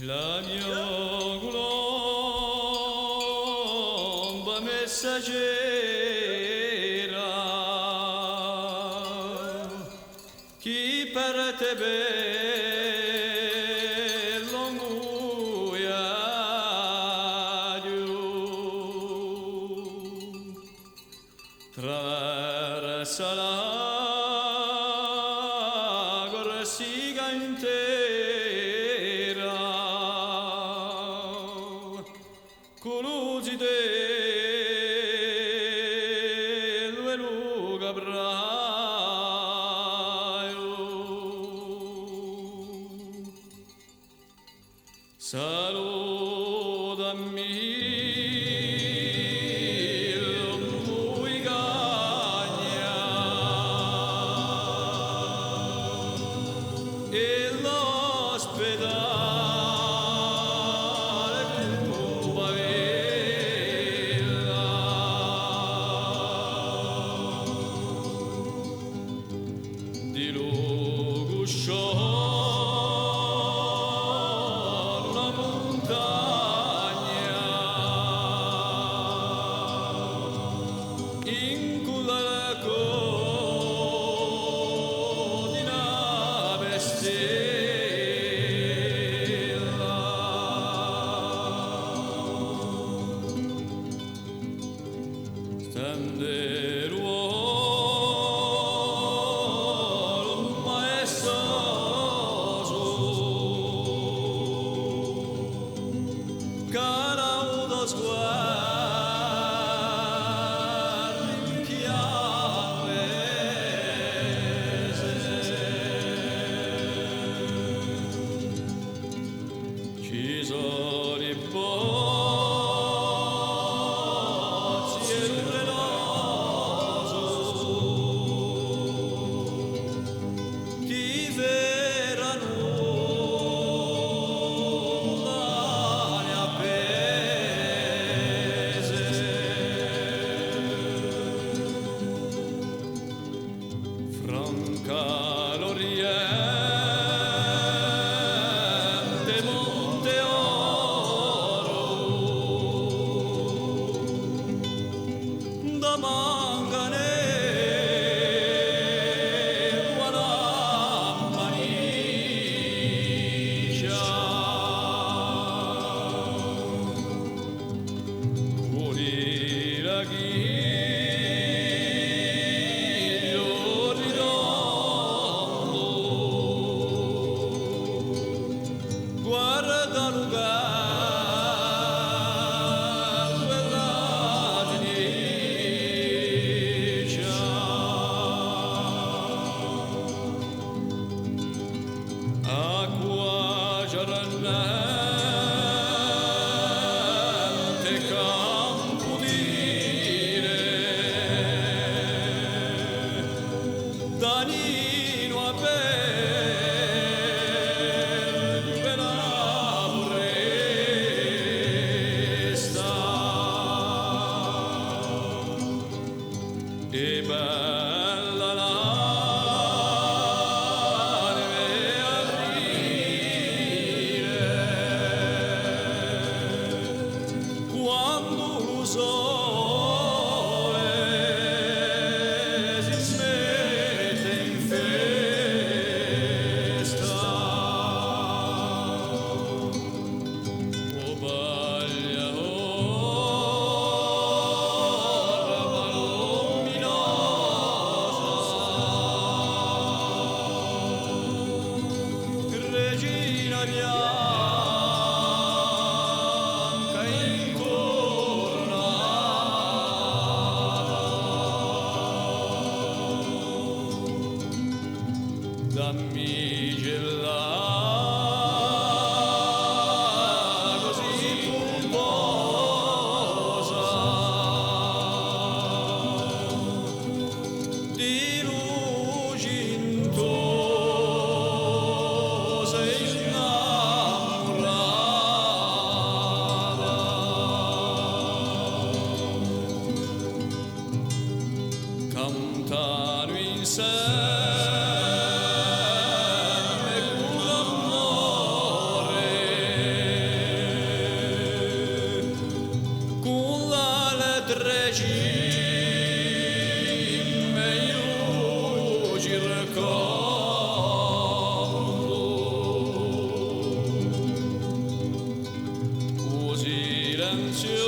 La mia colomba messaggera, chi per te bello inguiaio, traversa la corsica intera, colusi dello e luca braio, salutami lui cagna e l'ospedale di Luguscio una montagna in quella collina bestella stende Caraudo sguardo in chiavese, ci sono i pozzi e il reloso, ti verranno Franca l'Oriente, Monte Oro, da Manganello alla Manicia, guarda lugar quella Fenicia, acqua giarnante campo dire Danino a e bella la neve aprire quando lo sole si smette in festa. Oh baglia, regina bianca incoronata, dammi gelata così pomposa di luci intorno sei innamorata, cantano insieme con amore, con la letregina e luci racconto, o silenzio.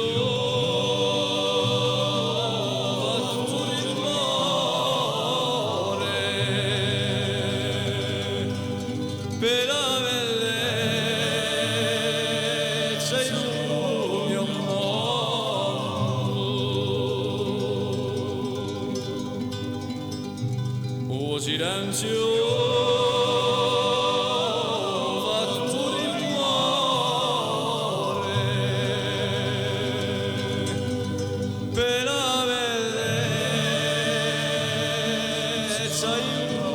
Per la bellezza illumina un mondo, o silenzio va tutto il cuore, per la bellezza illumina